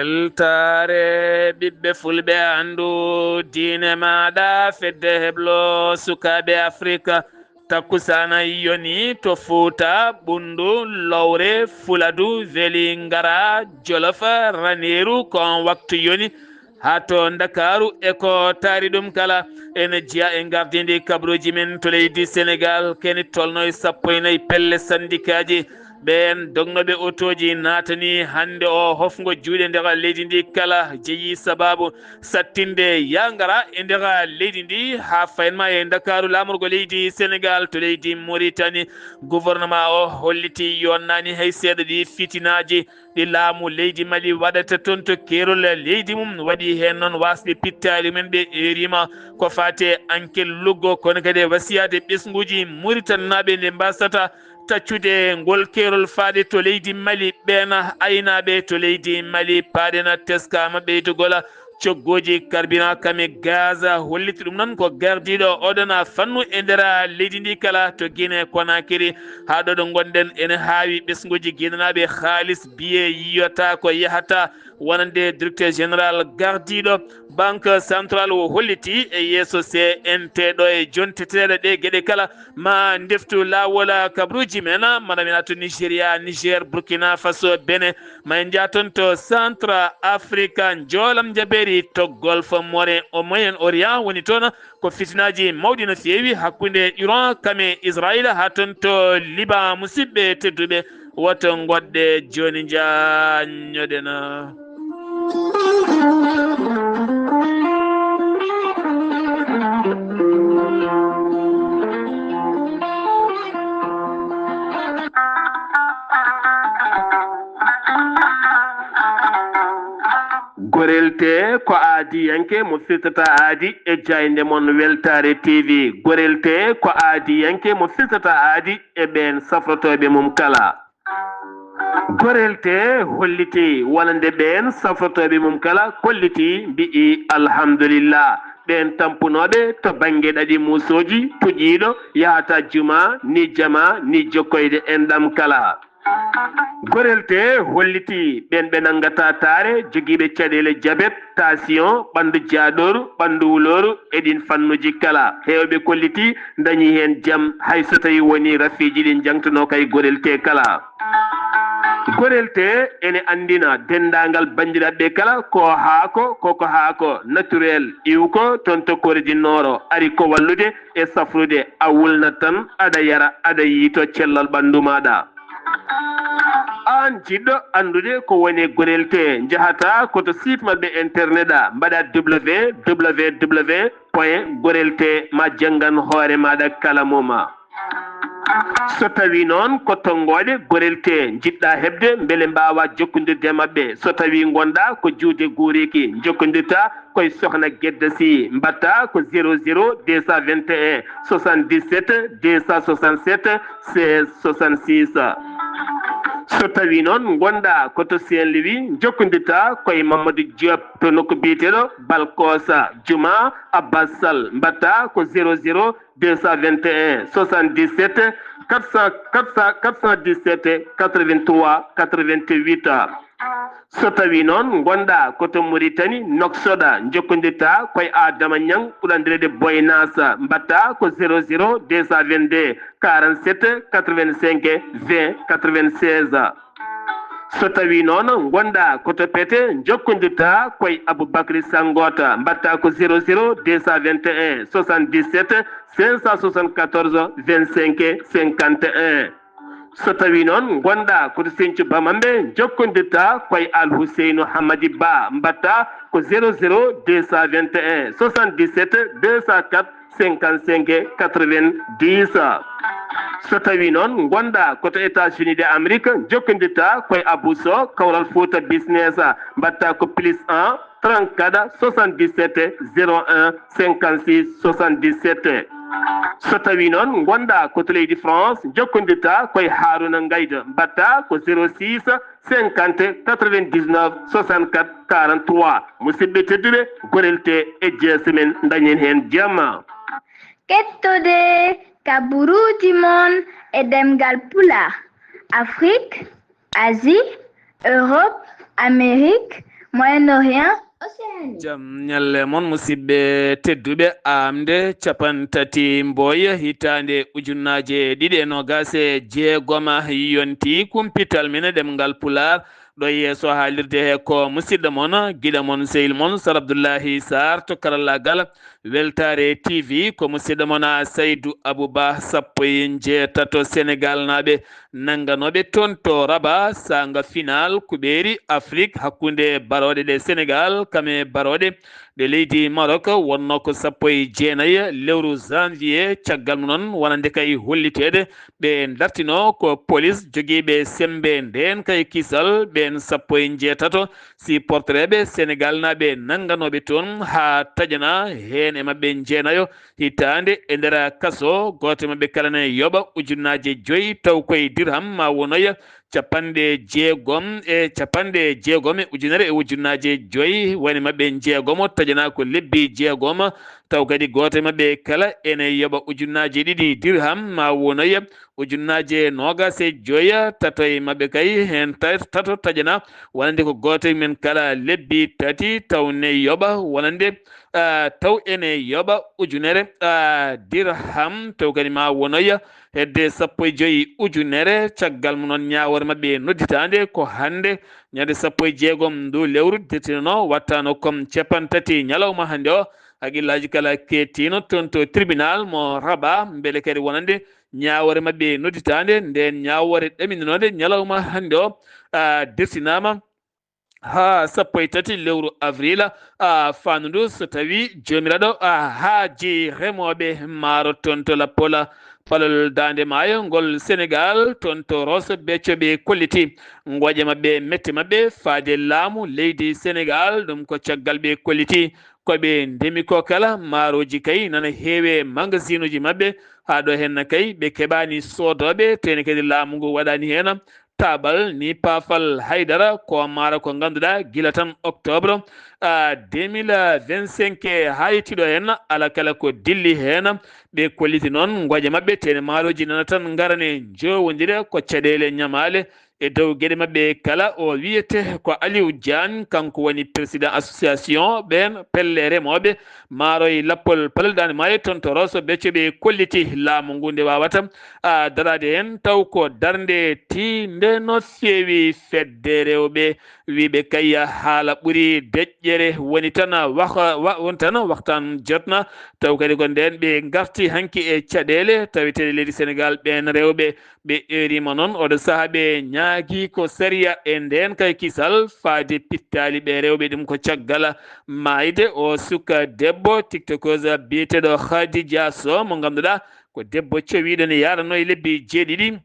weltare ɓiɓɓe fulɓe andu diine maɗa fedde heblo sukaɓe afrique takkusana yoni to Fouta ɓundu lowre fuladu veli ngara jolofa raneru kon waktu yoni ha to Dakaru eko taari ɗum kala ene jiya e gardidi kabruji men to leydi Sénégal keni tolno e 14 pelle sandikaji ɓen dognoɓe otoji natani hande o hofgo juuɗe nder leydi ndi kala jeeyi sababu sattinde yangara e nder leydi ndi ha faynma e Dakaru lamorgo leydi Sénégal to leydi Mauritanie gouvernement o holliti yonnani hay seeɗa ɗi fitinaji ɗi laamu leydi Mali waɗata toon to kerol leydi mum waɗi hen noon wasɓe pittali men ɓe erima ko fate enquête luggo kono kadi wasiyade ɓesguji Mauritanaɓe nde mbasata taccude ngol kerol faade to leydi Mali ɓeena aynaɓe to leydi Mali paaɗena teskama ɓeydogola coggoji carburant kame gaz holliti ɗum noon ko gardiɗo oɗona fannu e nder leydi ndi kala to Guinée Conakry ha ɗo ɗo gonɗen ene haawi ɓesguji guinenaɓe haalis biye yiyata ko yahata wonande directeur général gardiɗo banque centrale o holliti e yeeso CNT ɗo e jonteteɗe ɗe gueɗe kala ma deftu lawol kabruji men maɗamina to Nigéria Niger Burkina Faso Benin ma en jaton to centre afrique jolam jaberi to golfe moyen orient woni toon ko fitinaji mawɗi no feewi hakkude Iran kame Israël ha ton to Liban musidɓe tedduɓe woto goɗɗe joni jañoɗena gorelte ko aadi yanke mo firtata aadi e jayde mon weltare TV gorelte ko aadi yanke mo firtata aadi e ɓen safrotoɓe mum kala gorelte holliti wonande ɓen safrotoɓe mum kala kolliti mbi'i alhamdulillah ɓen tampunoɓe to banggue ɗaɗi musoji puƴiɗo yahata juma ni jama ni jokkoyde enɗam kala gorelte holliti ɓen ɓe nangata taare joguiɓe caɗele diabète tension ɓandu jaaɗoru ɓandu wuloru eɗin fannuji kala hewɓe kolliti dañi hen jaam hay so tawi woni rafiji ɗi jangtuno kay gorelte kala gorelte ene andina dendagal bandiraɓe kala ko haako koko haako naturel iwko toon to kordi noro ari ko wallude e safrude a wulnat tan aɗa yara aɗa yiito cellal ɓandu maɗa an jiɗɗo andude ko woni gorelte jahata koto site mabɓe internet mbaɗa www.gorelte ma janggan hoore maɗa kala moma so tawi noon ko tonggode gorelte jiɗɗa hebde beele mbawa jokkodirde mabɓe so tawi gonɗa ko juude guuriki jokkodirta koye sohna Guedda Sy mbatta ko 00 221 77 267 16 66 so tawi noon gonɗa koto Saint-Louis jokkodirta koye Mamadou Diop to nokku biyeteɗo Balkosa Juma Abbas Sall mbatta ko 00 221 77 417 83 88 so tawi noon gonɗa koto Mauritanie Noksoɗa jokkodirta koye Adama Niang ɓurandirede Boynasa mbatta ko 00 222 47 85 20 96 so tawi noon gonɗa koto Pété jokkodirta koye Aboubacry Sangota mbatta ko 00 221 77 574 25 51 so tawi noon gonɗa koto Sinthiou Bamambé jokkodirta koye Al Housseynou Hamadi Ba mbatta ko 00 221 77 204 55 90 so tawi noon gonɗa koto États-Unis de Amérique jokkodirta koye Abou Sow Kawral Fouta Business mbatta ko +1 34 77 01 56 77 so tawi noon gonɗa koto leydi France jokkodirta koye Harouna Ngayda mbatta ko 06 50 99 64 43 musidɓe tedduɓe gorelte e jeese men dañen hen jamma kettude kaburuji mon e demgal pula Afrique Asie Europe Amérique Moyen-Orient, Océanie. jam nyalle mon musidɓe tedduɓe amde capantati mboya hitande ujunnaje ɗiɗi e nogase jeegoma yonti kumpital mine ɗemngal pular ɗo yeeso haalirde he ko musidɗo mon giɗa mon sehil mon Sar Abdoullahi Sarr to karallagal Weltare TV ko musidɗo mon Saydou Abouba sappo e jeetato Sénégal naɓe nangganoɓe toon to Rabat sanga final kuɓeeri Afrique hakkunde baroɗe ɗe Sénégal kame baroɗe ɗe leydi Maroc wonno ko sappo e jeenayi lewru janvier caggal mum noon wonande kay hollitede ɓe dartino ko police joguiɓe sembe nden kay kisal ɓen sappo e jeetato si portereɓe Sénégal naɓe nangganoɓe toon ha taƴana hen e mabɓe jeenayo hitande e nder kaso goto mabɓe kala ne yoɓa ujunnaje 5 taw koye dirham ma wonoya capanɗe jeegom e ujunere e ujunnaje 5 woni mabɓe jeegomo taƴana ko lebbi jeegom taw kadi goto mabɓe kala ene yoɓa ujunnaje 2 dirham ma wonoya ujunnaje 25 tato e mabɓe kay hen tato taƴana wonande ko goto men kala lebbi 3 taw ne yoɓa wonande taw ene yoɓa ujunere dirham taw kadi ma wonoya hedde sappo e 5 ujunere caggal mum noon ñawore mabɓe nodditande ko hande ñande sappo e jeegom ndu lewru detino wattano comme capantati ñalawma hande o haqillaji kala kettino toon to tribunal mo Rabat beele kadi wonande ñawore mabɓe nodditande nden ñawore ɗaminanode ñalawma hande o destinama ha sappo e 3 lewru avril fannudu so tawi jomiraɗo haaji remoɓe maaro toon to lappola palol dande maayo ngol Sénégal toon to Rosso Béthio ɓe kolliti gooƴe mabɓe mette mabɓe faade laamu leydi Sénégal ɗum ko caggal ɓe kolliti koɓe ndemi ko kala maaroji kay nana heewe magasin uji mabɓe ha ɗo henna kay ɓe keɓani sodoɓe tene kadi laamu ngu waɗani hen tabal ni paafal haydara ko maaro ko ganduɗa gila tan octobre 2025 ha yettiɗo hen ala kala ko dilli hen ɓe kolliti noon gooƴe mabɓe tene maaroji nana tan garane jowodira ko caɗele ñamale e dow gueɗe mabɓe kala o wiyete ko Aliou Diagne kanko woni président association ɓen pelle remoɓe maaro e lappol palolɗane maayo toon to Rosso Béthio ɓe kolliti laamu ngu nde wawata darade hen taw ko darde tinde no feewi fedde rewɓe wiɓe kay haala ɓuuri deƴƴere woni tan won tan waktan jotna taw kadi ko nden ɓe garti hanki e caɗele taweteɗe leydi Sénégal ɓen rewɓe ɓe erima noon oɗo saaha ɓe ñaagui ko sariya e nden kay kisal faade pittali ɓe rewɓe ɗum ko caggal mayde o suka debbo tiktokeuse biyeteɗo Khadija Sow mo ganduɗa ko debbo cowiɗo ne yarano e lebbi 7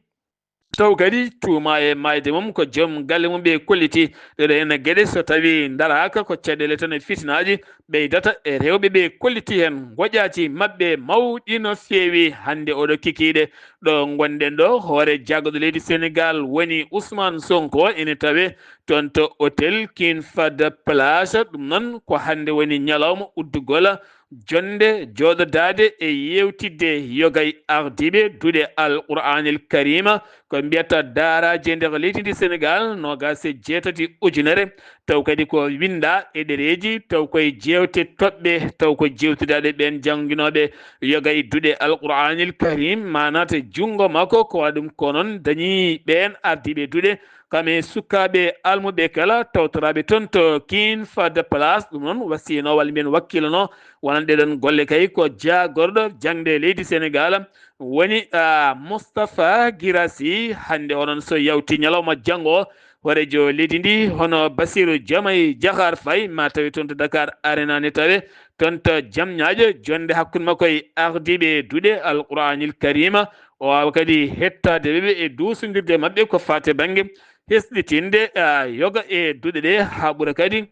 taw kadi tuuma e mayde mum ko joom galle mum ɓe kolliti ɗeɗo henna gueɗe so tawi daraka ko caɗele tan e fitinaji ɓeydata e rewɓe ɓe kolliti hen goƴaji mabɓe mawɗi no feewi hande oɗo kikiɗe ɗo gonɗen ɗo hoore jaggoɗo leydi Sénégal woni Ousmane Sonko ene tawe toon to hôtel King Fahd Palace ɗum noon ko hande woni ñalawma uddugol jonde jooɗodade e yewtidde yogay ardiɓe duuɗe Al-Qur'anil Karima ko mbiyata daaraje nder leydi ndi Sénégal nogase 6 ujunere taw kadi ko winda e ɗereji taw koye jewte toɓɓe taw ko jewtudaɗe ɓen janguinoɓe yogay duuɗe Al-Qur'anil Karim manata jungo makko ko waɗum ko noon dañi ɓen ardiɓe duuɗe kame sukaɓe almuɓe kala tawtoraɓe toon to King Fahd Palace ɗum noon wasino walla mbiyen wakkilano wonande ɗon golle kay ko jagorɗo jangde leydi Sénégal woni Moustapha Guirassy hande onon so yawti ñalawma janggo horejo leydi ndi hono Bassirou Diomaye Diakhar Faye ma tawi toon to Dakar Arena ne tawe toon to Diamniadio jonde hakkude makko e ardiɓe duuɗe Al-Qur'anil Karima o wawa kadi hettade ɓeɓe e dusodirde mabɓe ko fate banggue hesɗitinde yoga e duuɗe ɗe ha ɓuura kadi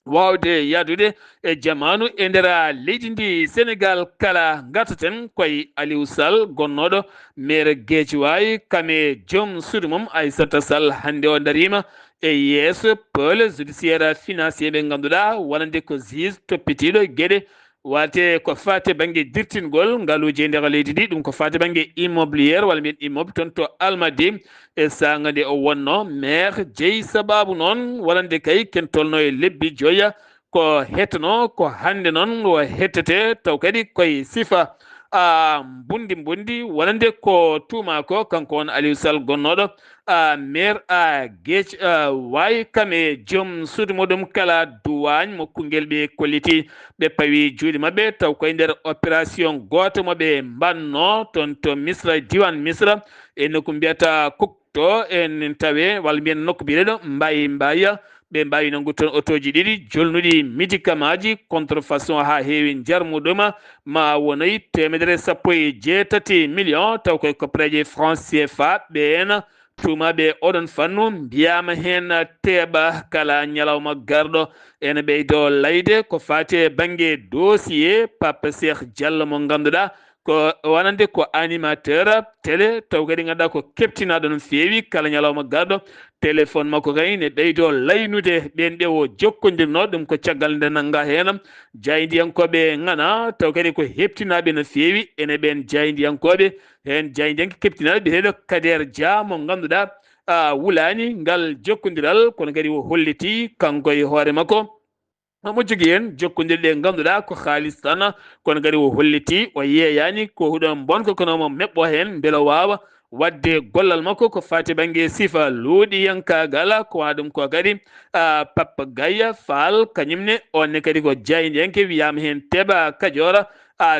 wawde yadude e jamanu e nder leydi ndi Sénégal kala gartaten koye Aliou Sall gonnoɗo maire Guédiawaye kame joom suudu mum Aissata Sall hande o darima e yeeso pôle judiciaire financier ɓe ganduɗa wonande ko juge toppitiɗo gueɗe wate ko fate bange dirtingol ngaluje nder leydi ndi ɗum ko fate bange immobiliére walla mbiyen immeuble ton to Almadi e sangade o wonno maire jeeyi sababu noon walande kay ken tolno e lebbi joya ko hetno ko hande noon o hettete taw kadi koye sifa mbundi walande ko tuma ko kanko on Aliou Sall gonnoɗo maire Guéthie wayi kame joom suudu muɗum kala duwagne mo kungel ɓe kolliti ɓe pawi juuɗe mabɓe taw koye nder opération goto moɓe mbanno toon to Misra diwan Misra e nokku mbiyata Kukto en tawe walla mbiyen nokku mbiyeɗo Mbaya ɓe mbawi nangu toon otoji ɗiɗi jolnuɗi médicament ji contrefaçon ha heewi jarmuɗuma ma wonoyi 117 millions taw koye koppareje franc CFA ɓen tumaɓe oɗon fannu mbiyama hen teeɓa kala ñalawma garɗo ene ɓeydo layde ko fate banggue dossier Pape Cheikh Diallo mo ganduɗa ko wonande ko animateur télé taw kadi ganduɗa ko keptinaɗo no feewi kala ñalawma garɗo téléphone makko kay ne ɓeydo laynude ɓen ɓe o jokkodirno ɗum ko caggal nde nanga hen jaydiyankoɓe ngana taw kadi ko heptinaɓe no feewi ene ɓen jaydiyankoɓe hen jaydiyanke keptinaɗo ɓeeɗo Kader Dia mo ganduɗa wulani ngal jokkodiral kono kadi o holliti kanko e hoore makko mo jogui hen jokkodirɗe ganduɗa ko halis tan kono kadi o holliti o yeeyani ko huɗon bonko kono mo meɓɓo hen beela wawa wadde gollal makko ko fati banggue sifa luuɗiyankagal ko wa ɗum ko kadi Papa Gaya Fall kañumne onne kadi ko jaydiyanke wiyama hen Teeba Kadiora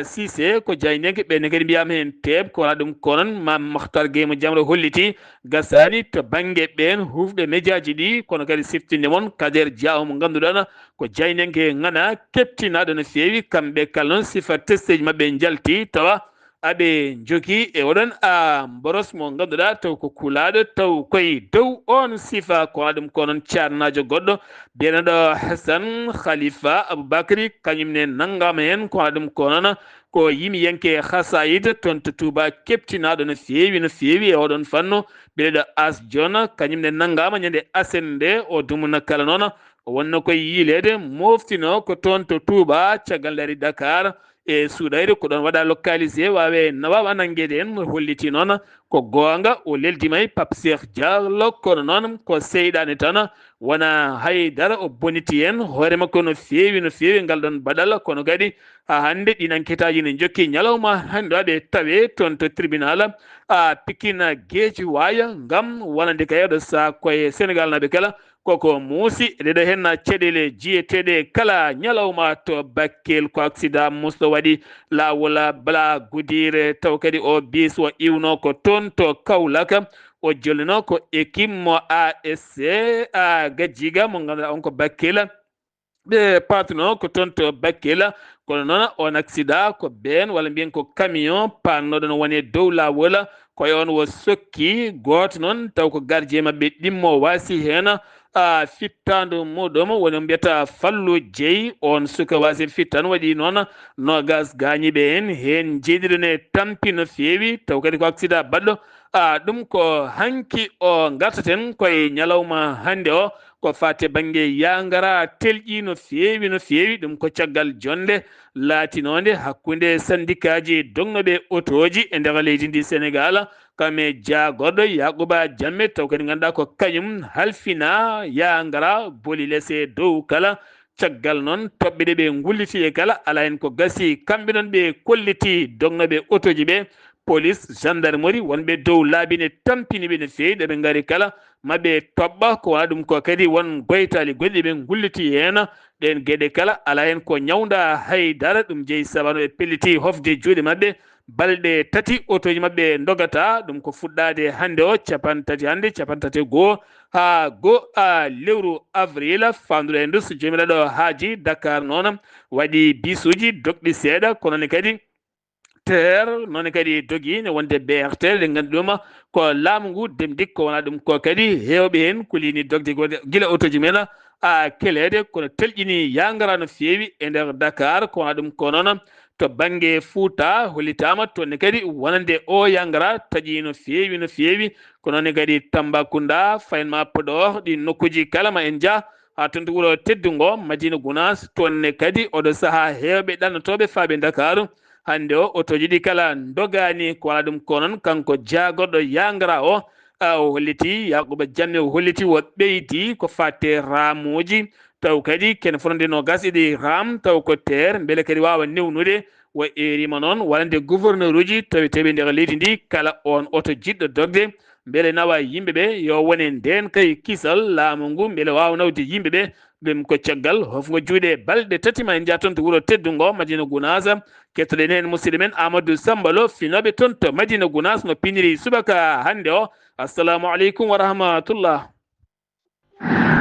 Cissé ko jaydiyanke ɓenne kadi mbiyama hen Teeb ko wona ɗum ko noon Mame Makhtar Gueye mo Jamra holliti gasani to banggue ɓen hufɓe médiaji ɗi kono kadi siftinde moon Kader Dia mo ganduɗa ko jaydiyanke ngana keptinaɗo no feewi kamɓe kala noon sifa testeji mabɓe jalti tawa aɓe jogui e oɗon boros mo ganduɗa taw ko kulaɗo taw koye dow on sifa ko waɗum ko noon carnajo goɗɗo biyeneɗo Hassan Khalifa Aboubacry kañumne nanggama hen ko waɗum ko noon ko yimiyanke hasayid toon to Touba keptinaɗo no feewi e oɗon fannu biyeɗo As Dione kañumne nanggama ñande asen nde o dumuna kala noon wonno koye yiilede moftino ko toon to Touba caggal dari Dakar e suuɗayde ko ɗon waɗa localisé wawa nanguede en mo holliti noon ko gonga o leldimay Pape Cheikh Diallo kono noon ko seyɗani tan wona haydara o boniti en hoore makko no feewi ngal ɗon baɗal kono kadi hande ɗin enquête aji ne jokki ñalawma hande aɓe tawe toon to tribunal Pikine Guéthie waya ngam wonande kayeɗo sa koye Sénégal naɓe kala koko muusi ɗeɗo hen caɗele jiyeteɗe kala ñalawma to Bakel ko accident musto waɗi lawol Bala Goudire taw kadi o bis o iwno ko toon to Kaolack o jollino ko équipe mo ASC Gadjiga mo ganduɗa on ko Bakel ɓe patno ko toon to Bakel kono noon on accident ko ben walla mbiyen ko camion pannoɗo no woni dow lawol koye on wo sokki goto noon taw ko gardien mabɓe ɗimmo wasi hen fittandu muɗum woni mbiyata Fallou Dieye on suka wasi fittan waɗi noon nogas gañiɓe hen jeeɗiɗo ne tampi no feewi taw kadi ko accident baɗɗo ɗum ko hanki o gartaten koye ñalawma hande o ko fate banggue yangara telƴi no feewi ɗum ko caggal jonde laatinode hakkude syndicat ji dognoɓe otoji e nder leydi ndi Sénégal kame jagorɗo Yacouba Diammé taw kadi ganduɗa ko kañum halfina yangara booli lese dow kala caggal noon toɓɓe ɗe ɓe gulliti e kala ala hen ko gasi kamɓe noon ɓe kolliti dognoɓe otoji ɓe police gendarmerie wonɓe dow laabi ne tampiniɓe no feewi ɗeɓe gaari kala maɓe toɓɓa ko wona ɗum ko kadi won goytali goɗɗi ɓe gulliti hen ɗen gueɗe kala ala hen ko ñawda haydara ɗum jeeyi sabano ɓe pelliti hofde juuɗe mabɓe balɗe tati otoji mabɓe dogata ɗum ko fuɗɗade hande o capantati hande capantati goho ha lewru avril fanduɗo e ndu so jomiraɗo haaji Dakar noon waɗi bisuji dokɗi seeɗa kono kadi TER noon kadi dogi ne wonde BRT ɗe ganduɗuma ko laamu ngu demdik ko wona ɗum ko kadi hewɓe hen kulini dogde guila otoji men kelede kono telƴini yangara no feewi e nder Dakar ko wona ɗum ko noon to banggue Fouta hollitama toonne kadi wonande o yangara taaƴi no feewi ko noon kadi Tambacounda Faynma Podor ɗi nokkuji kala ma en jaa ha tonto wuro teddungo Madina Gounass tonne kadi oɗo saaha hewɓe ɗannotoɓe faaɓe Dakaru hande o otoji ɗi kala dogani ko wala ɗum ko noon kanko jagorɗo yangara o holliti Yakuba Jammeh o holliti wo ɓeyti ko fatte ramuji taw kadi ken fonde no gasɗiɗi ram taw ko terre beele kadi wawa newnude wo erima noon walande gouverneur uji taweteɓe nder leydi ndi kala on oto jiɗɗo dogde beele nawa yimɓeɓe yo wone nden kay kisal laamu ngu beele wawa nawde yimɓeɓe ɗum ko caggal hofgo juuɗe balɗe tati ma en jaa toon to wuuro teddungo Madina Gounass kettoɗen hen musidɗo men Amadou Sambalo finoɓe toon to Madina Gounass no piniri subaka hande o. Assalamu aleykum wa rahmatullah.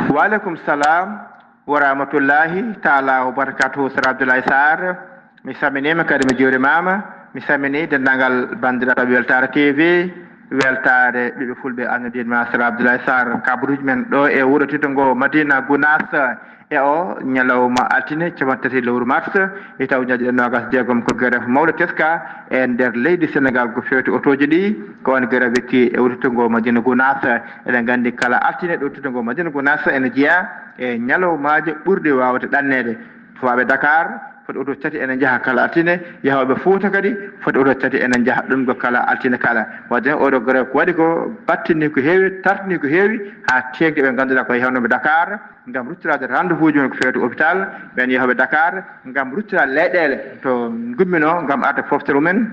Wa aleykum salam wa rahmatullahi taala wa barakatuhu. Sir Abdoulaye Sarr mi salminima kadi mi juurimama mi salmini dendagal bandiraɓe Weltare TV weltare ɓiɓe fulɓe annudinma Sir Abdoulaye Sarr kabaruji men ɗo e wuuro teddugo Madina Gounass e o ñalawma altine capantati lewru mars e taw ñaƴi nogas jeegom ko grève mawɗo teska e nder leydi Sénégal ko fewti otoji ɗi ko woni grève wekki e wuuro teddugo Madina Gounass eɗen gandi kala altine ɗo teddugo Madina Gounass ene jeeya e ñalawmaji ɓurɗi wawde ɗannede faɓe Dakar foti oto tati enen jaaha kala altine yahoɓe Fouta kadi foti oto tati enen jaaha ɗum ko kala altine kala wadde oɗo grève ko waɗi ko battini ko heewi tartini ko heewi ha tengde ɓe ganduɗa koye hewnoɓe Dakar gam ruttirade rendez-vous ji men ko fewti hôpital ɓen yahoɓe Dakar gam ruttirade leyɗele to gummino gam arde foftere mumen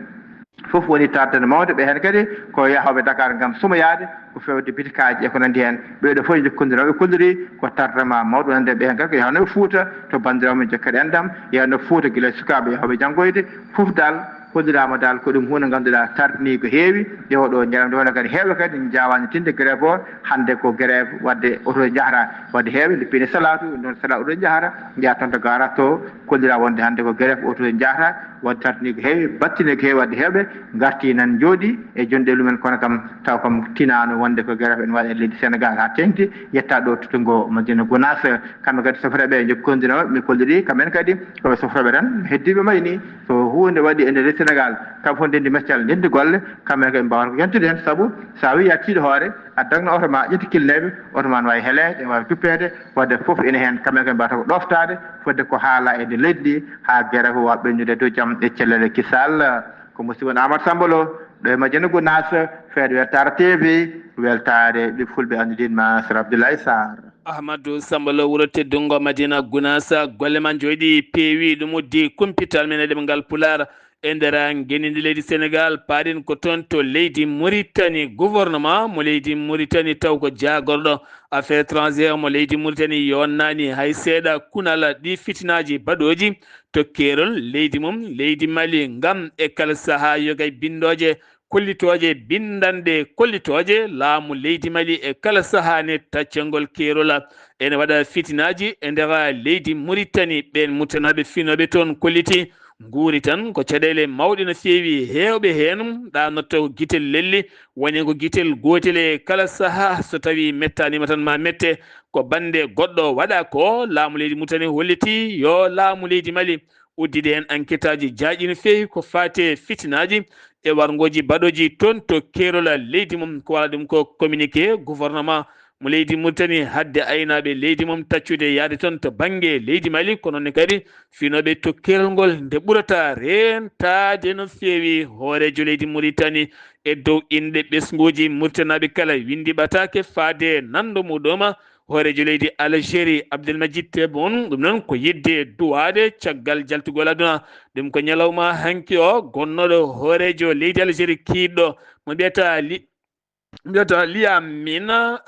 fof woni tardede mawde ɓe hen kadi ko yahoɓe Dakar gam sumoyade ko fewde bitikaji e ko nandi hen ɓeɗo fof jokkodiraɓe kolliri ko tardement mawɗo nande ɓe hen kadi ko yahanoɓe Fouta to bandiraɓe men jokkade endam yahanoɓe Fouta guila sukaɓe yahoɓe janggoyde fof dal hollirama dal ko ɗum hunde ganduɗa tardini ko heewi yehoɗo ñalamde wona kadi heewɓe kadi jawani tinde grève o hande ko grève wadde oto jahata wadde heewi nde piine salatu noon sala oto jahata jeeya toon to garat to kollira wonde hande ko grève oto jahata wadde tardini ko heewi battini ko heewi wadde heewɓe garti nan jooɗi e jonde lumen kono kam taw kam tinano wonde ko grève en waɗi e leydi Sénégal ha tengti yetta ɗo tottungo Madina Gounass kamɓe kadi sofreɓe jokkodiraɓe mi kolliri kamɓen kadi koɓe sofreɓe tan heddiɓe mayni so hunde waɗi e nder Sénégal kam fof ndendi maccal ndendi golle kamɓe kadi mbawata ko yentude hen saabu sa wi yattiɗo hoore a dagno oto ma ƴetti killeɓe oto ma ne wawi heelede ne wawi duppede wadde foof ene hen kamɓe kadi mbawata ko ɗoftade fodde ko haala e nde leydi ndi ha grève wawa ɓennude dow jaam e cellele kisal ko musidɗo Amadou Sambalo ɗo e Madina Gounass feeɗo Weltare TV weltare ɓe fulɓe annudinma Sir Abdoulaye Sarr. Ahmadou Sambalo wuuro teddungo Madina Gounass golle man joyiɗi peewi ɗum uddi kumpital men e ɗemgal Pulaar e nder genidi leydi Sénégal paaɗen ko toon to leydi Mauritanie gouvernement mo leydi Mauritanie taw ko jagorɗo affaire étrangère mo leydi Mauritanie yonnani hay seeɗa kunal ɗi fitinaji baɗoji to keerol leydi mum leydi Mali ngam e kala saaha yogay bindoje kollitoje bindande kollitoje laamu leydi Mali e kala saaha ne taccengol keerola ene waɗa fitinaji e nder leydi Mauritanie ɓen mutanaɓe finoɓe toon kolliti nguuri tan ko caɗele mawɗe no feewi heewɓe heen ɗanotto guitel lelli woni ko guitel gotel e kala saaha so tawi mettanima tan ma mette ko bande goɗɗo waɗa ko laamu leydi Mauritanie holliti yo laamu leydi Mali uddide hen enquête aji jaaƴi no feewi ko fate fitinaji e wargoji baɗoji toon to keerola leydi mum ko wala ɗum ko communiqué gouvernement mo leydi Mauritanie hadde aynaɓe leydi mum taccude yaade toon to banggue leydi Mali kono ne kadi finoɓe to kerol ngol nde ɓurata rentade no feewi hoorejo leydi Mauritanie e dow inde ɓesguji Mauritanaɓe kala windi ɓatake faade nando muɗoma hoorejo leydi Algérie Abdelmadjid Tebboune ɗum noon ko yidde duwade caggal jaltugol aduna ɗum ko ñalawma hanki o gonnoɗo hoorejo leydi Algérie kiiɗɗo mo mbiyata Liamine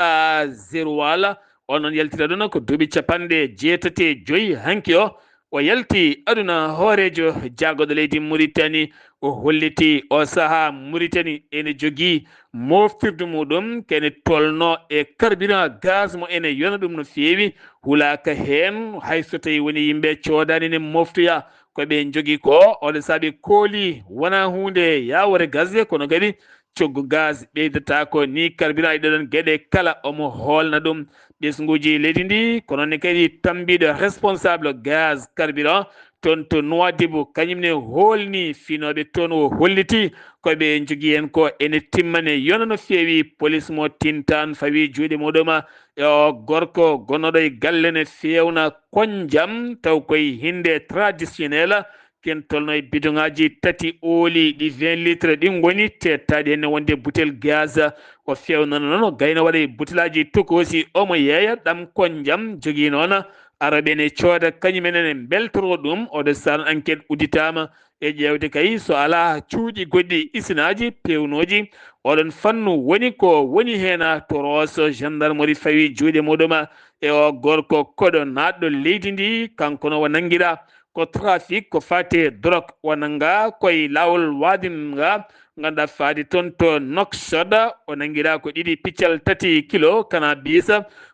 Zerwala on noon yaltira aduna ko duuɓi capanɗe jeetati e joyyi hanki o yalti aduna hoorejo jaagoɗo leydi Mauritanie o holliti o saaha Mauritanie ene jogui moftirde muɗum kene tolno e carburant gaz mo ene yona ɗum no feewi hulaka hen hayso tawi woni yimɓe coodani ne moftoya koɓe jogui ko oɗo saabi kooli wona hunde yawore gasde kono kadi coggu gaz ɓeydata ko ni carburant e ɗeɗon gueɗe kala omo hoolna ɗum ɓesguji leydi ndi kono ne kadi tambiɗo responsable gaz carburant ton to Nouadhibou kañumne holni finoɓe toon o holliti koɓe jogui hen ko ene timmane yona no feewi police mo tintan fawi juuɗe muɗuma yo gorko gonnoɗo e galle ne fewna konjam taw koye hinde traditionnel ken tolno e bidon ngaji tati oli ɗi 20 litres ɗin goni tettaɗi henne wonde boutel gaz o fewnano noon gayno waɗa e boutellaji tokosi omo yeeya ɗam konjam jogui noon araɓene cooda kañumenene beltoro ɗum oɗo sal enquête udditama e ƴewde kay so ala cuuɗi goɗɗi isinaji pewnoji oɗon fannu woni ko woni hen to roso gendarmerie fawi juuɗe muɗum e o gorko koɗo naɗɗo leydi ndi kanko no wo nanguiɗa ko trafic ko fate drogue wonanga koye lawol wadinga ganduɗa faade toon to Nouakchott o nanguiɗa ko 2 piccal 3 kilo cannabis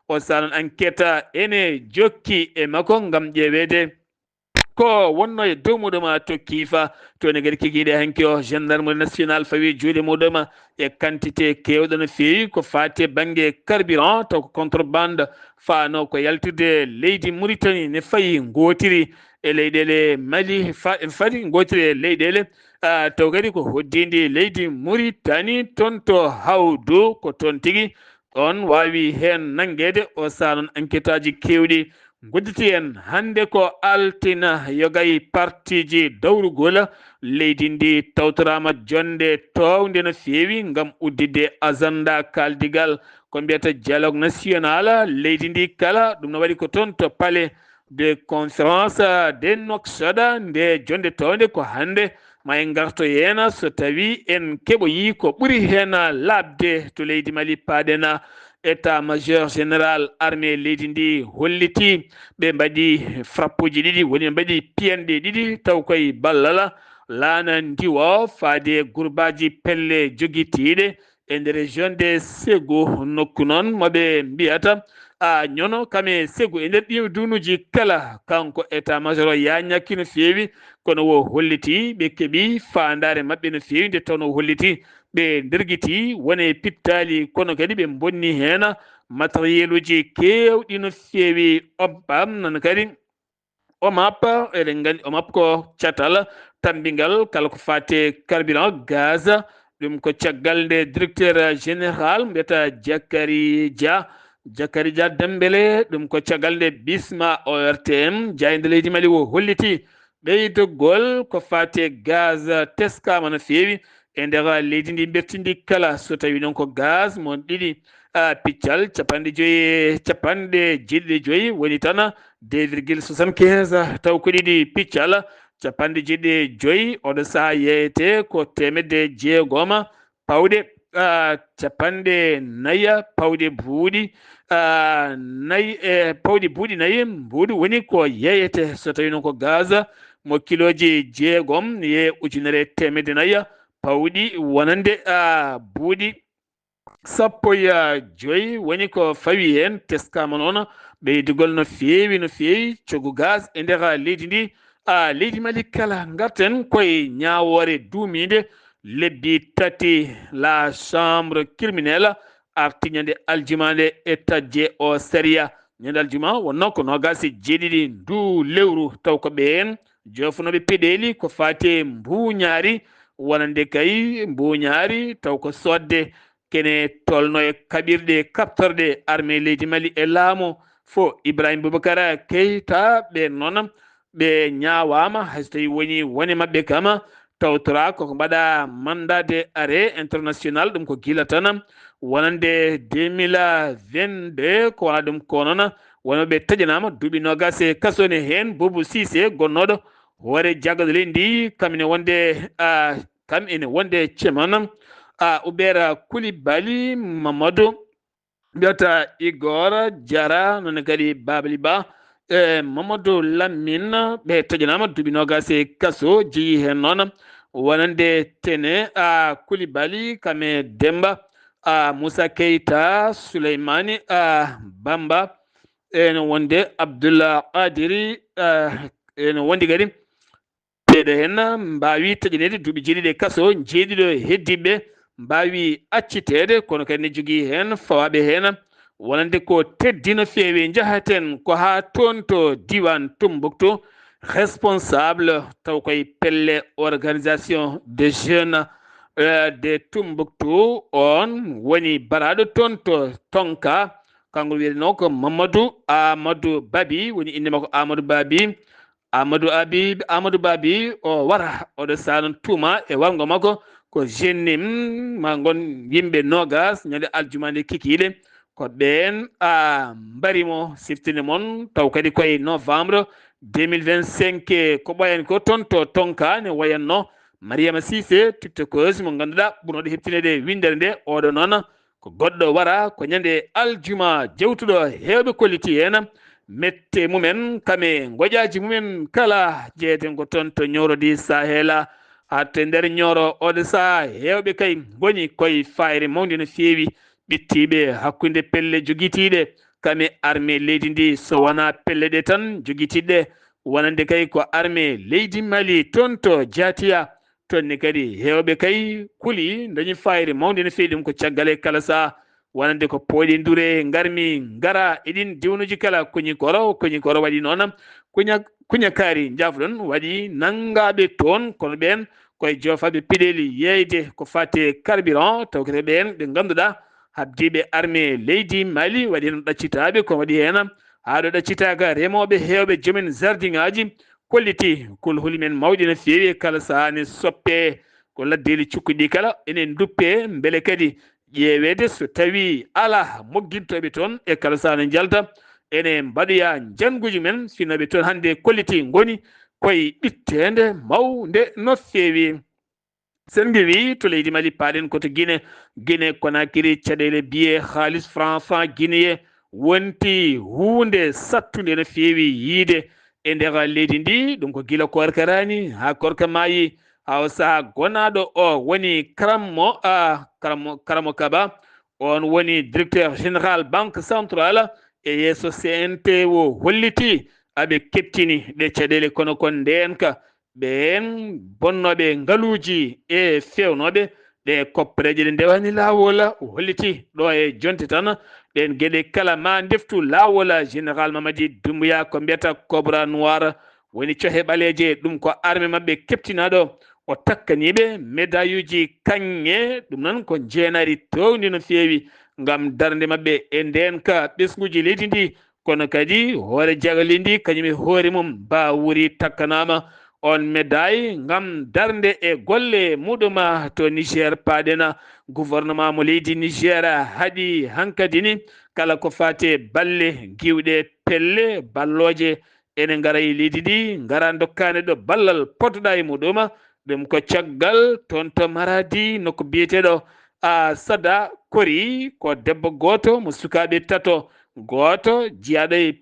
o salan enquête ene jokki e makko gam ƴewede ko wonno e dow muɗum to kiifa tone kadi kikiɗe hanki o gendarmerie national fawi juuɗe muɗum e quantité kewɗo no feewi ko fate banggue carburant taw ko contrebande fano ko yaltude leydi Mauritanie ne fayi gotiri e leyɗele Mali fadi gotiri e leyɗele taw kadi ko hoddidi leydi Mauritanie toon to hawdu ko toon tigui on wawi hen nanguede o salon enquête aji kewɗi gudditi en hande ko altina yogay partiji dawrugol leydi ndi tawtorama jonde towde no feewi gam uddide agenda kaldigal ko mbiyata dialogue national leydi ndi kala ɗum no waɗi ko toon to palais de conférence de Nouakchott nde jonde towde ko hande ma en garto yena so tawi en keɓoyi ko ɓuuri hen labde to leydi Mali paɗena état majeur général armée leydi ndi holliti ɓe mbaɗi frappe uji ɗiɗi woni ɓe mbaɗi piyanɗe ɗiɗi taw koye ballal laana ndiwo faade gurbaji pelle joguitiɗe e nder région de Ségou nokku noon moɓe mbiyata ñono kame Ségou e nder ɗi dunuji kala kanko état majeur o ya ñakki no feewi kono wo holliti ɓe keeɓi fandare mabɓe no feewi nde tawno holliti ɓe nderguiti wone pittali kono kadi ɓe bonni hen matériel uji kewɗi no feewi obbam nan kadi OMAP eɗen gandi OMAP ko catal tambingal kala ko fate carburant gaz ɗum ko caggal nde directeur général mbiyata Jakari Dia Dembélé ɗum ko caggal nde Bisma ORTM jayde leydi Mali o holliti ɓeydogol ko fate gaz teskama no feewi e nder leydi ndi bertindi kala so tawi noon ko gaz mon ɗiɗi piccal capanɗe jeeɗiɗe woni tan 2,75 taw ko ɗiɗi piccal capanɗe jeeɗiɗe oɗo saaha yeyete ko 600 pawɗe capanɗe nayya pawɗe buuɗi nayyi e pawɗi buuɗi nayyi mbuɗi woni ko yeyete so tawi noon ko gaz mo kiloji 6 ye ujunere temedde nayya pawɗi wonande buuɗi 15 woni ko fawi hen teskama noon ɓeydugol no feewi coggu gaz e nder leydi ndi leydi Mali kala garten koye ñawore duumide lebbi tati la chambre criminelle arti ñande aljumande e tajje o séria ñande aljuma wonno ko nogasi jeeɗiɗi ndu lewru taw ko ɓen jofunoɓe peɗeli ko fate mbuñaari wonande kay mbuñaari taw ko sodde kene tolno e kaɓirɗe kaptorɗe armée leydi Mali e laamu fo Ibrahima Boubacara Keita ɓe noon ɓe ñawama hayso tawi woni mabɓe kam tawtora koko mbaɗa mandat de arrêt international ɗum ko gila tan wonande 2022 ko wona ɗum ko noon wonoɓe taƴanama duuɓi nogas e kasone hen Boubou Cissé gonnoɗo hoore jaggaɗo leydi ndi kam ene wonde ceman Oubert Coulibaly Mamadou mbiyata Igor Diarra noon kadi Babali Ba Mamadou Lamine ɓe taƴanama duuɓi nogas e kaso jeeyi hen noon wonande tene Coulibaly kame Demba Moussa Keita Souleymani Bamba ene wonde Abdoullah Adiri ene wondi kadi ɓeɗo hen mbawi taƴanede duuɓi jeeɗiɗi kaso jeeɗiɗo heddiɓe mbawi accitede kono kadi ne jogui hen fawaɓe hen wonande ko teddi no feewi jahaten ko ha toon to diwan Tombouctou responsable taw koy pelle organisation des jeunes de Tumbuktu on woni baraɗo toon to tonka kanko wiyeteno ko Amadou Babi woni inde makko Amadou Babi o wara oɗo sanon tuma e wargo makko ko jennim ma gon yimɓe nogas ñande aljumande kikiɗe ko ɓen mbarimo siftinde mon taw kadi koye novembre 2025 ko ɓoyen ko toon to tonka ne wayanno Mariama Cissé tiktokeuse mo ganduɗa ɓurnoɗo heptinede windere nde oɗo noon ko goɗɗo wara ko ñande aljuma jewtuɗo hewɓe kolliti hen mette mumen kame goƴaji mumen kala jeeyeten ko toon to ñorodi Sahela hatte nder ñoro oɗo saha hewɓe kay goni koye fayre mawde no feewi ɓittiɓe hakkude pelle joguitiɗe kame armée leydi ndi so wona pelle ɗe tan joguitiɗe wonande kay ko armée leydi Mali toon to Diatia tonni kadi hewɓe kay kuuli dañi fayre mawde no feewi ɗum ko caggal e kala saha wonande ko pooɗe ndure garmi gara eɗin diwnuji kala koñi koro waɗi noon kuña kaari jafɗon waɗi nangaɓe toon kono ɓen koye jofaɓe piɗeli yeyde ko fate carburant taw kete ɓen ɓe ganduɗa habdiɓe armée leydi Mali waɗi hen ɗaccitaɓe ko waɗi hen haɗo ɗaccitaka remoɓe hewɓe joomen jardin ngaji kolliti kulhuli men mawɗi no feewi kala saha ne soppe ko laddeli cukkuɗi kala enen duppe beele kadi ƴeewede so tawi ala mogguintoɓe toon e kala saha no jalta ene mbaɗoya janguji men finoɓe toon hande kolliti goni koye ɓittede mawde no feewi sen gewi to leydi Mali paaɗen koto Guinée Conakry caɗele biye halis franc guinéen wonti hunde sattude no feewi yiide e nder leydi ndi ɗum ko gila korka rani ha korka maayi ha o saaha gonaɗo o woni Karamo Kaba on woni directeur général banque centrale e yeeso CNT o holliti aɓe kettini ɗe caɗele kono kon ndenka ɓen bonnoɓe ngaluji e fewnoɓe ɗe koppareje ɗe ndewani lawol holliti ɗo e jonte tan ɗen gueɗe kala ma deftu lawol général Mamadi Doumbouya ko mbiyata Cobra Noir woni cohe ɓaleje ɗum ko armé mabɓe keptinaɗo o takkaniɓe médaille uji kanŋe ɗum noon ko jeenari towdi no feewi ngam darde mabɓe e ndenka ɓesguji leydi ndi kono kadi hoore jagali ndi kañum e hoore mum mbawuri takkanama on médaille ngam darde e golle muɗuma to Niger paaɗena gouvernement mo leydi Niger haɗi hankadini kala ko fate balle giwɗe pelle balloje ene gara e leydi ndi gara dokkane ɗo ballal potoɗa e muɗuma ɗum ko caggal toon to Maradi nokko biyeteɗo Sada Kori ko debbo goto mo sukaɓe tato goto jeeyaɗo e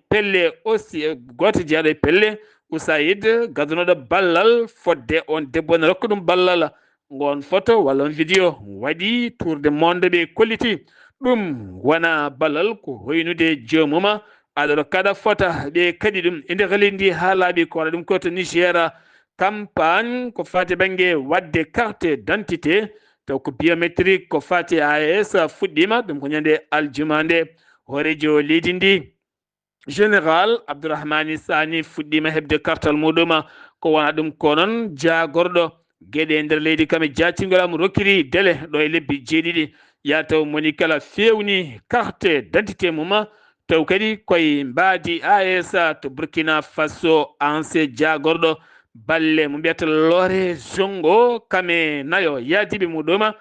pelle Oussaïd gadanoɗo ballal fodde on debbo ne rokka ɗum ballal ngon photo walla on vidéo waɗi tour de monde ɓe kolliti ɗum wona ballal ko hoynude jomuma aɗa rokkaɗa fota ɓe kadi ɗum e nder leydi ndi ha laaɓi ko waɗa ɗum ko to Niger campagne ko fati banggue wadde carte d'identité taw ko biométrique ko fati AES fuɗɗima ɗum ko ñande aljuma nde hoorejo leydi ndi général Abdourahmani Sani fuɗɗima hebde kartal muɗum ko wona ɗum ko noon jagorɗo gueɗe nder leydi kame jatingol mo rokkiri délai ɗo e lebbi jeeɗiɗi ya taw moni kala fewni carte d'identité mum taw kadi koye mbadi AES to Burkina Faso ancien jagorɗo balle mo mbiyata Lore Zongo kame nayo yaadiɓe muɗum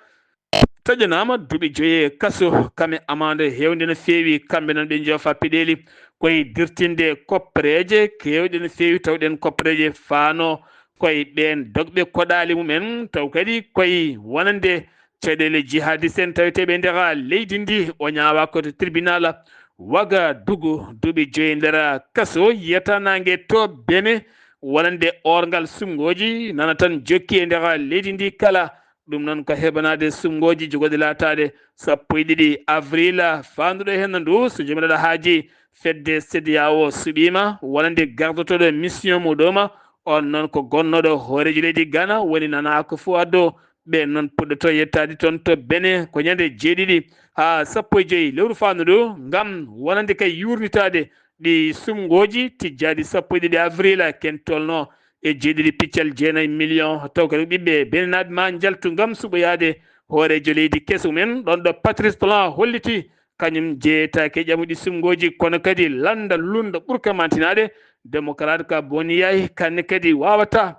taƴanama duuɓi 5 kaso kame amande hewde no feewi kamɓe noon ɓe joofa peɗeli koye dirtinde koppareje kewɗe no feewi tawɗen koppareje faano koye ɓen dogɓe koɗali mumen taw kadi koye wonande caɗele jihadiste en taweteɓe nder leydi ndi o ñawa koto tribunal Ouagadougou duuɓi 5 nder kaso yiyata nangue to Bénin wonande orgal sumgoji nana tan jokki e nder leydi ndi kala ɗum noon ko heɓanade sumgoji jogoɗe latade 12 avril fanduɗo hen ndu so jomiraɗo haaji fedde CEDEAO suɓima wonande gardotoɗo mission muɗum on noon ko gonnoɗo hooreji leydi Ghana woni Nana Akufo-Addo ɓe noon puɗɗoto yettade toon to Bénin ko ñande 7 ha 15 lewru fandu ɗo ngam wonande kay yurnitade ɗi sumgoji tijjadi sappo e ɗiɗi avril ken tolno e jeeɗiɗi piccal 9 million taw kadi ɓiɓɓe benenaɓe ma jaltu gam suɓoyade hoorejo leydi kesumen ɗon ɗo Patrice Talon holliti kañum jeeyetake ƴamuɗi sumgoji kono kadi landa lunda ɓurka mantinade démocrate ka boni yayi kanne kadi wawata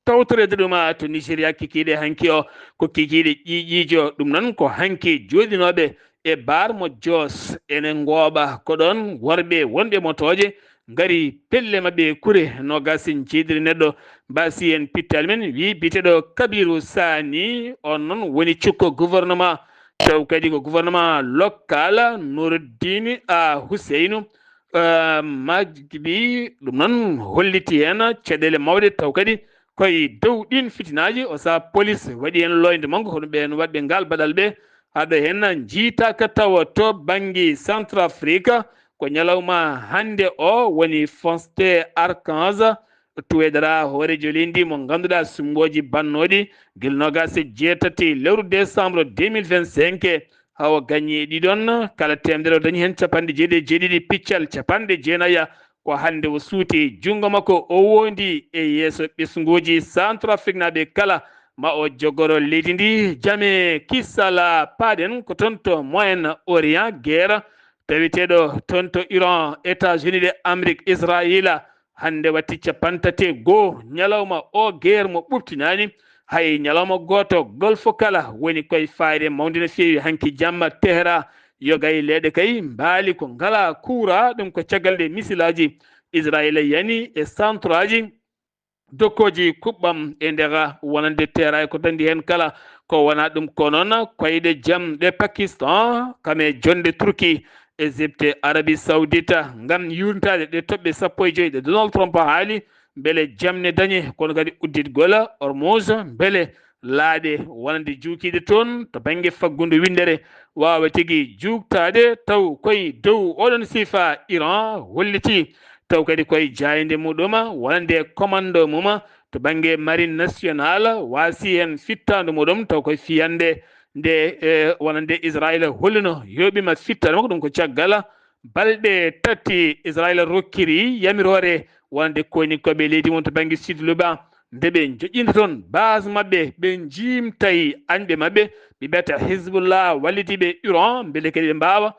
tawtorede ɗuma to Nigéria kikiɗe hanki o ko kikiɗe ƴiƴijo ɗum noon ko hanki joɗinoɓe e bar mo Jos enen gooɓa ko ɗon worɓe wonɓe motoje ngari pelle mabɓe kure no gasin jeediri neɗɗo mbasi en pittali men wi biteɗo Kabirou Sani on noon woni cukko gouvernement taw kadi ko gouvernement local Noureddine Housseynou magbi ɗum noon holliti hen caɗele mawɗe taw kadi koye dow ɗin fitinaji o sa police waɗi hen loyde manko hono ɓen waɗɓe ngal baɗal ɓe haɗo hen jiitaka tawa to banggue Centrafrique ko ñalawma hande o woni Fonsté Archange tuwedara hoorejo leydi mo ganduɗa sumgoji bannoɗi guilnogas e jeetati lewru décembre 2025 hawa gagné ɗiɗon kala temedere o dañi hen capanɗe jeeɗiɗi piccal capanɗe jeenaya ko hande o suuti jungo makko o wondi e yeeso ɓesguji Centrafrique naɓe kala ma o jogoro leydi ndi jame kissala paaɗen ko toon to Moyen Orient guerre tawiteɗo toon to Iran États-Unis de Amérique Israël hande watti capantati goo ñalawma o guerre mo ɓuftinani hay ñalawma goto golfo kala woni koye fayde mawde no feewi hanki jamma Tehran yogay leɗe kay mbaali ko ngala kuura ɗum ko caggal nde misilaji Israël yani e centre aji dokkoji kuɓɓam e nder wonande Tehran ko dandi hen kala ko wona ɗum ko noon koyɗe jaam ɗe Pakistan kame jonde Turquie Égypte Arabie Saoudite ngam yurtade ɗe toɓɓe 15 ɗe Donald Trump haali beele jamne dañe kono kadi udditgol Hormuz beele laaɗe wonande juukiɗe toon to banggue faggudu windere wawa tigui juktade taw koye dow oɗon sifa Iran holliti taw kadi koye jayde muɗum wonande commande mum to banggue marine nationale wasi hen fittandu muɗum taw koye fiyande nde wonande Israël hollino yoɓima fittade makko ɗum ko caggal balɗe tati Israël rokkiri yamirore wonande koni koɓe leydi mum to banggue sud Liban nde ɓe joƴƴinta toon base mabɓe ɓe jimtayi añɓe mabɓe ɓe mbiyata Hezbollah wallitiɓe Iran beele kadi ɓe mbawa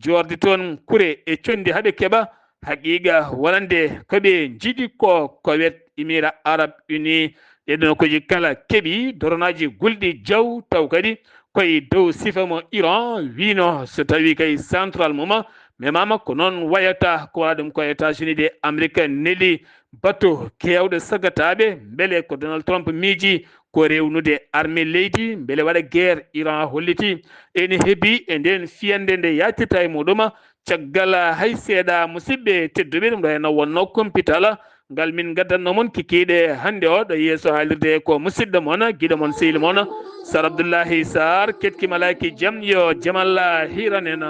jorde toon kure e condi haaɓe keeɓa haqiqa wonande koɓe jiiɗi ko wet Émirats Arabes Unis ɗeɗon koji kala keeɓi doronaji gulɗi jaw taw kadi koye dow sifa mo Iran wino so tawi kay central mum memama ko noon wayata ko waɗa ɗum ko États-Unis de Amérique nelli bateau kewɗo sagataɓe beele ko Donald Trump miiji ko rewnude armée leydi beele waɗa guerre Iran holliti ene heebi e nden fiyande nde yatirta e muɗum caggal hay seeɗa musidɓe tedduɓe ɗum ɗo hen wonno compital ngal min gaddanno moon kikiɗe hande o ɗo yeeso haalirde ko musidɗo moon guiɗo moon sehil moon Sar Abdoullahi Sarr ketki malaki jaam yo jaam Allah hiran en